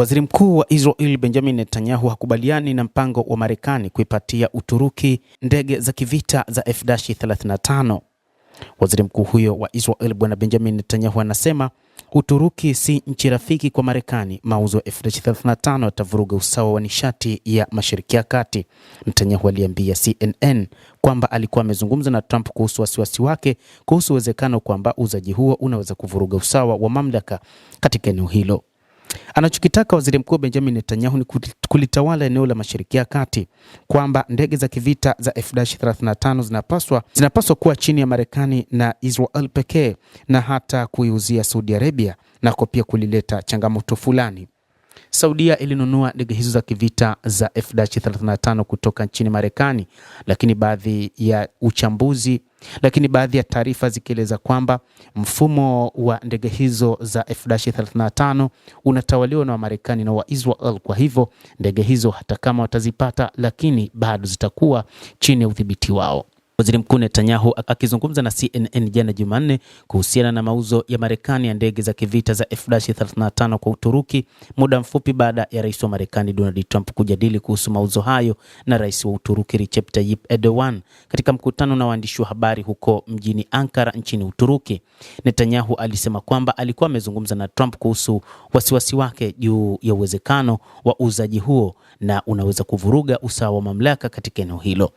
Waziri Mkuu wa Israel Benjamin Netanyahu hakubaliani na mpango wa Marekani kuipatia Uturuki ndege za kivita za F-35. Waziri Mkuu huyo wa Israel Bwana Benjamin Netanyahu anasema Uturuki si nchi rafiki kwa Marekani. Mauzo ya F-35 yatavuruga usawa wa nishati ya Mashariki ya Kati. Netanyahu aliambia CNN kwamba alikuwa amezungumza na Trump kuhusu wasiwasi wake kuhusu uwezekano kwamba uuzaji huo unaweza kuvuruga usawa wa mamlaka katika eneo hilo. Anachokitaka Waziri Mkuu Benjamin Netanyahu ni kulitawala eneo la Mashariki ya Kati, kwamba ndege za kivita za F-35 zinapaswa kuwa chini ya Marekani na Israel pekee, na hata kuiuzia Saudi Arabia na pia kulileta changamoto fulani. Saudia ilinunua ndege hizo za kivita za F-35 kutoka nchini Marekani, lakini baadhi ya taarifa zikieleza kwamba mfumo wa ndege hizo za F-35 unatawaliwa na Marekani na wa Israel. Kwa hivyo ndege hizo hata kama watazipata, lakini bado zitakuwa chini ya udhibiti wao. Waziri Mkuu Netanyahu akizungumza na CNN jana Jumanne kuhusiana na mauzo ya Marekani ya ndege za kivita za F-35 kwa Uturuki, muda mfupi baada ya Rais wa Marekani Donald Trump kujadili kuhusu mauzo hayo na Rais wa Uturuki Recep Tayyip Erdogan katika mkutano na waandishi wa habari huko mjini Ankara nchini Uturuki. Netanyahu alisema kwamba alikuwa amezungumza na Trump kuhusu wasiwasi wake juu ya uwezekano wa uuzaji huo na unaweza kuvuruga usawa wa mamlaka katika eneo hilo.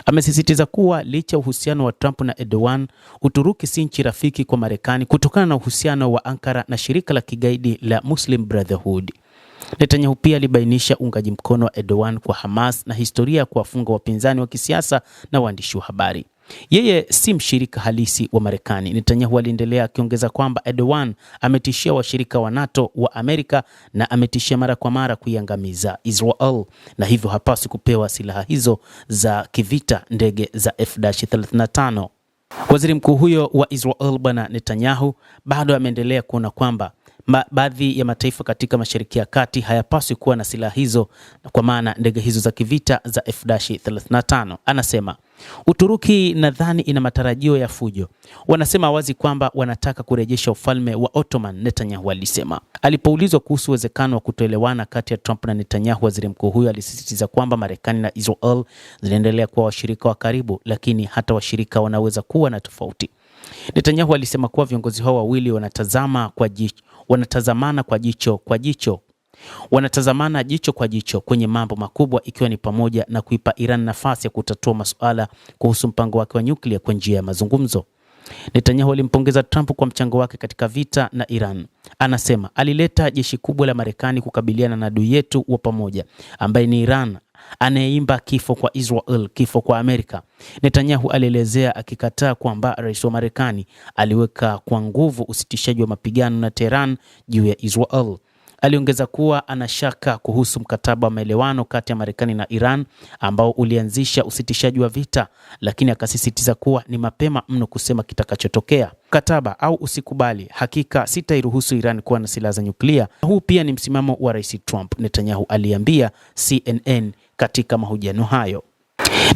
Amesisitiza kuwa licha uhusiano wa Trump na Erdogan, Uturuki si nchi rafiki kwa Marekani kutokana na uhusiano wa Ankara na shirika la kigaidi la Muslim Brotherhood. Netanyahu pia alibainisha uungaji mkono wa Erdogan kwa Hamas na historia ya kuwafunga wapinzani wa kisiasa na waandishi wa habari. Yeye si mshirika halisi wa Marekani. Netanyahu aliendelea akiongeza kwamba Erdogan ametishia washirika wa NATO wa Amerika na ametishia mara kwa mara kuiangamiza Israel, na hivyo hapaswi kupewa silaha hizo za kivita, ndege za F-35. Waziri Mkuu huyo wa Israel Bwana Netanyahu bado ameendelea kuona kwamba baadhi ya mataifa katika Mashariki ya Kati hayapaswi kuwa na silaha hizo, kwa maana ndege hizo za kivita za F-35. Anasema Uturuki nadhani ina matarajio ya fujo. Wanasema wazi kwamba wanataka kurejesha ufalme wa Ottoman, Netanyahu alisema. Alipoulizwa kuhusu uwezekano wa kutoelewana kati ya Trump na Netanyahu, waziri mkuu huyo alisisitiza kwamba Marekani na Israel zinaendelea kuwa washirika wa karibu, lakini hata washirika wanaweza kuwa na tofauti. Netanyahu alisema kuwa viongozi hao wawili wanatazamana jicho kwa jicho kwenye mambo makubwa, ikiwa ni pamoja na kuipa Iran nafasi ya kutatua masuala kuhusu mpango wake wa nyuklia kwa njia ya mazungumzo. Netanyahu alimpongeza Trump kwa mchango wake katika vita na Iran. Anasema alileta jeshi kubwa la Marekani kukabiliana na adui yetu wa pamoja ambaye ni Iran, anayeimba kifo kwa Israel, kifo kwa Amerika. Netanyahu alielezea akikataa kwamba rais wa Marekani aliweka kwa nguvu usitishaji wa mapigano na Tehran juu ya Israel. Aliongeza kuwa anashaka kuhusu mkataba wa maelewano kati ya Marekani na Iran ambao ulianzisha usitishaji wa vita, lakini akasisitiza kuwa ni mapema mno kusema kitakachotokea. Mkataba au usikubali, hakika sitairuhusu Iran kuwa na silaha za nyuklia. Huu pia ni msimamo wa Rais Trump, Netanyahu aliambia CNN katika mahojiano hayo.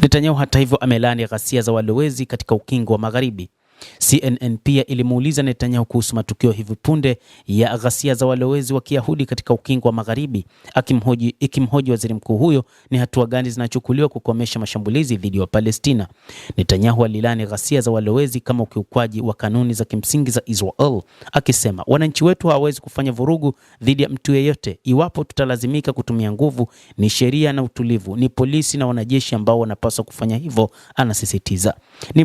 Netanyahu hata hivyo amelaani ghasia za walowezi katika ukingo wa Magharibi. CNN pia ilimuuliza Netanyahu kuhusu matukio hivi punde ya ghasia za walowezi wa Kiyahudi katika ukingo wa Magharibi, ikimhoji waziri mkuu huyo ni hatua gani zinachukuliwa kukomesha mashambulizi dhidi ya Palestina. Netanyahu alilaani ghasia za walowezi kama ukiukwaji wa kanuni za kimsingi za Israel, akisema wananchi wetu hawawezi kufanya vurugu dhidi ya mtu yeyote. Iwapo tutalazimika kutumia nguvu, ni sheria na utulivu, ni polisi na wanajeshi ambao wanapaswa kufanya hivyo, anasisitiza. Ni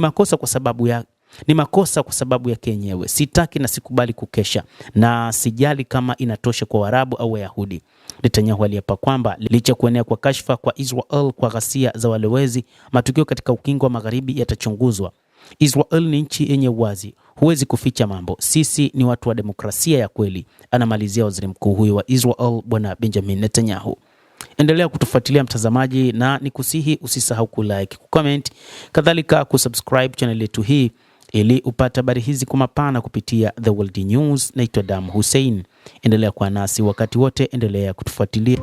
makosa kwa sababu yake yenyewe. Sitaki na sikubali kukesha, na sijali kama inatosha kwa Waarabu au Wayahudi. Netanyahu aliapa kwamba licha kuenea kwa kashfa kwa Israel kwa ghasia za walowezi, matukio katika ukingo wa Magharibi yatachunguzwa. Israel ni nchi yenye uwazi, huwezi kuficha mambo. Sisi ni watu wa demokrasia ya kweli, anamalizia waziri mkuu huyo wa Israel Bwana Benjamin Netanyahu. Endelea kutufuatilia mtazamaji, na nikusihi usisahau kulike, kucomment, kadhalika kusubscribe channel yetu hii ili upate habari hizi kwa mapana kupitia The World News. Naitwa Dam Hussein. Endelea kuwa nasi wakati wote, endelea kutufuatilia.